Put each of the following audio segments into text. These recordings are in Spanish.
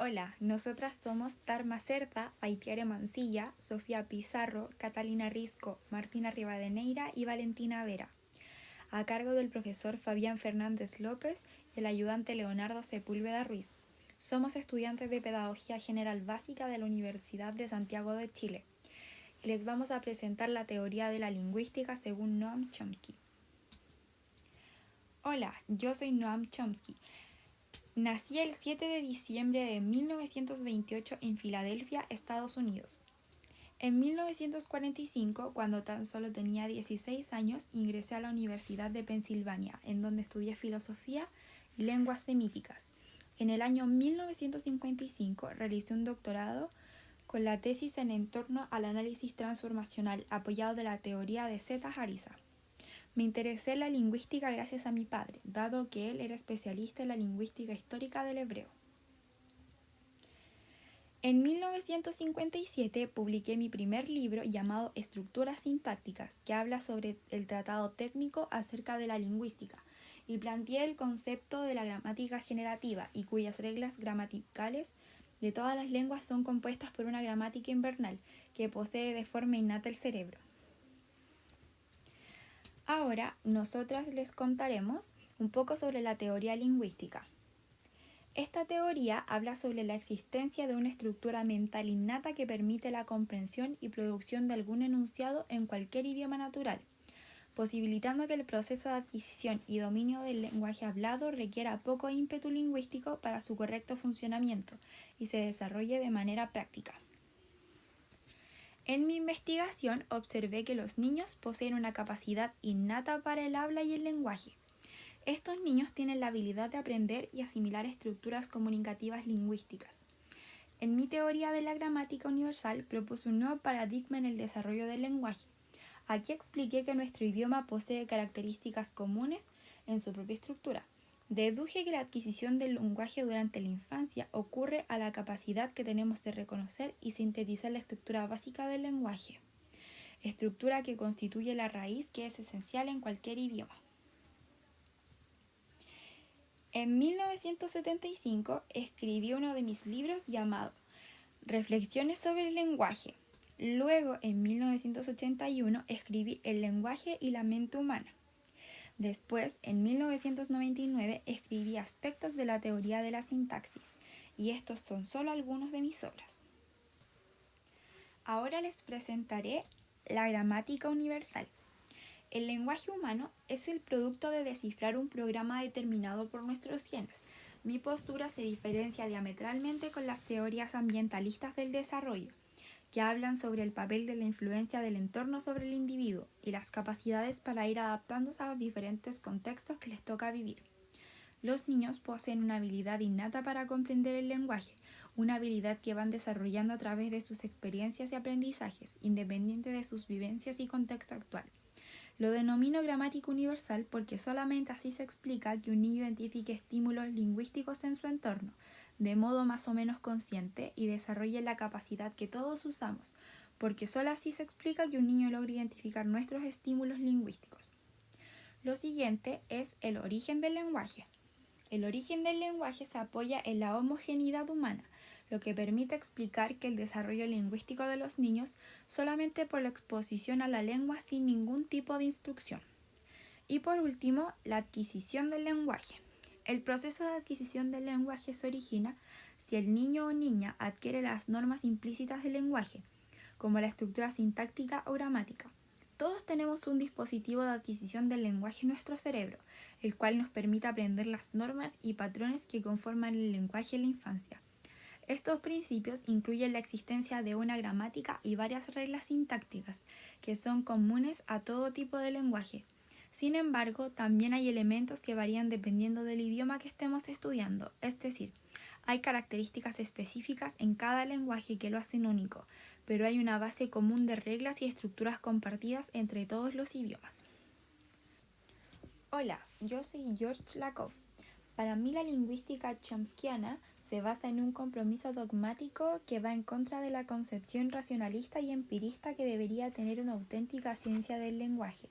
Hola, nosotras somos Tarma Cerda, Paitiare Mancilla, Sofía Pizarro, Catalina Risco, Martina Rivadeneira y Valentina Vera, a cargo del profesor Fabián Fernández López y el ayudante Leonardo Sepúlveda Ruiz. Somos estudiantes de Pedagogía General Básica de la Universidad de Santiago de Chile. Les vamos a presentar la teoría de la lingüística según Noam Chomsky. Hola, yo soy Noam Chomsky. Nací el 7 de diciembre de 1928 en Filadelfia, Estados Unidos. En 1945, cuando tan solo tenía 16 años, ingresé a la Universidad de Pensilvania, en donde estudié filosofía y lenguas semíticas. En el año 1955 realicé un doctorado con la tesis en torno al análisis transformacional apoyado de la teoría de Zeta-Harissa. Me interesé en la lingüística gracias a mi padre, dado que él era especialista en la lingüística histórica del hebreo. En 1957 publiqué mi primer libro llamado Estructuras sintácticas, que habla sobre el tratado técnico acerca de la lingüística, y planteé el concepto de la gramática generativa y cuyas reglas gramaticales de todas las lenguas son compuestas por una gramática invernal que posee de forma innata el cerebro. Ahora, nosotras les contaremos un poco sobre la teoría lingüística. Esta teoría habla sobre la existencia de una estructura mental innata que permite la comprensión y producción de algún enunciado en cualquier idioma natural, posibilitando que el proceso de adquisición y dominio del lenguaje hablado requiera poco ímpetu lingüístico para su correcto funcionamiento y se desarrolle de manera práctica. En mi investigación observé que los niños poseen una capacidad innata para el habla y el lenguaje. Estos niños tienen la habilidad de aprender y asimilar estructuras comunicativas lingüísticas. En mi teoría de la gramática universal propuse un nuevo paradigma en el desarrollo del lenguaje. Aquí expliqué que nuestro idioma posee características comunes en su propia estructura. Deduje que la adquisición del lenguaje durante la infancia ocurre a la capacidad que tenemos de reconocer y sintetizar la estructura básica del lenguaje, estructura que constituye la raíz que es esencial en cualquier idioma. En 1975 escribí uno de mis libros llamado Reflexiones sobre el lenguaje. Luego, en 1981, escribí El lenguaje y la mente humana. Después, en 1999, escribí Aspectos de la teoría de la sintaxis, y estos son solo algunos de mis obras. Ahora les presentaré la gramática universal. El lenguaje humano es el producto de descifrar un programa determinado por nuestros genes. Mi postura se diferencia diametralmente con las teorías ambientalistas del desarrollo, que hablan sobre el papel de la influencia del entorno sobre el individuo y las capacidades para ir adaptándose a los diferentes contextos que les toca vivir. Los niños poseen una habilidad innata para comprender el lenguaje, una habilidad que van desarrollando a través de sus experiencias y aprendizajes, independiente de sus vivencias y contexto actual. Lo denomino gramática universal porque solamente así se explica que un niño identifique estímulos lingüísticos en su entorno, de modo más o menos consciente, y desarrolle la capacidad que todos usamos, porque solo así se explica que un niño logre identificar nuestros estímulos lingüísticos. Lo siguiente es el origen del lenguaje. El origen del lenguaje se apoya en la homogeneidad humana, lo que permite explicar que el desarrollo lingüístico de los niños solamente por la exposición a la lengua sin ningún tipo de instrucción. Y por último, la adquisición del lenguaje. El proceso de adquisición del lenguaje se origina si el niño o niña adquiere las normas implícitas del lenguaje, como la estructura sintáctica o gramática. Todos tenemos un dispositivo de adquisición del lenguaje en nuestro cerebro, el cual nos permite aprender las normas y patrones que conforman el lenguaje en la infancia. Estos principios incluyen la existencia de una gramática y varias reglas sintácticas que son comunes a todo tipo de lenguaje. Sin embargo, también hay elementos que varían dependiendo del idioma que estemos estudiando, es decir, hay características específicas en cada lenguaje que lo hacen único, pero hay una base común de reglas y estructuras compartidas entre todos los idiomas. Hola, yo soy George Lakoff. Para mí la lingüística chomskiana se basa en un compromiso dogmático que va en contra de la concepción racionalista y empirista que debería tener una auténtica ciencia del lenguaje.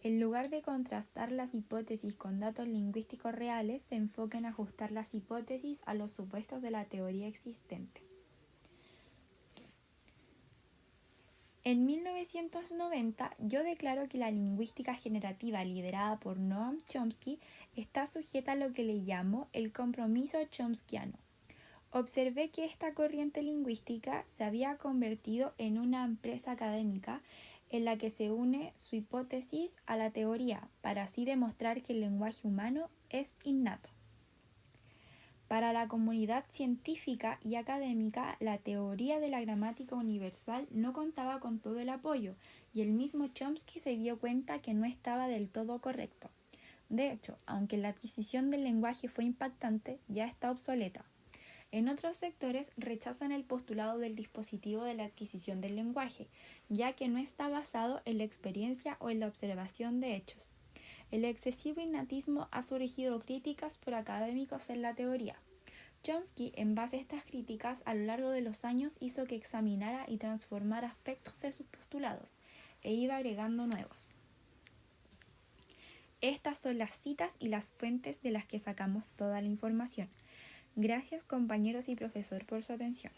En lugar de contrastar las hipótesis con datos lingüísticos reales, se enfoca en ajustar las hipótesis a los supuestos de la teoría existente. En 1990, yo declaro que la lingüística generativa liderada por Noam Chomsky está sujeta a lo que le llamo el compromiso chomskiano. Observé que esta corriente lingüística se había convertido en una empresa académica en la que se une su hipótesis a la teoría para así demostrar que el lenguaje humano es innato. Para la comunidad científica y académica, la teoría de la gramática universal no contaba con todo el apoyo, y el mismo Chomsky se dio cuenta que no estaba del todo correcto. De hecho, aunque la adquisición del lenguaje fue impactante, ya está obsoleta. En otros sectores rechazan el postulado del dispositivo de la adquisición del lenguaje, ya que no está basado en la experiencia o en la observación de hechos. El excesivo innatismo ha surgido críticas por académicos en la teoría. Chomsky, en base a estas críticas, a lo largo de los años hizo que examinara y transformara aspectos de sus postulados, e iba agregando nuevos. Estas son las citas y las fuentes de las que sacamos toda la información. Gracias, compañeros y profesor, por su atención.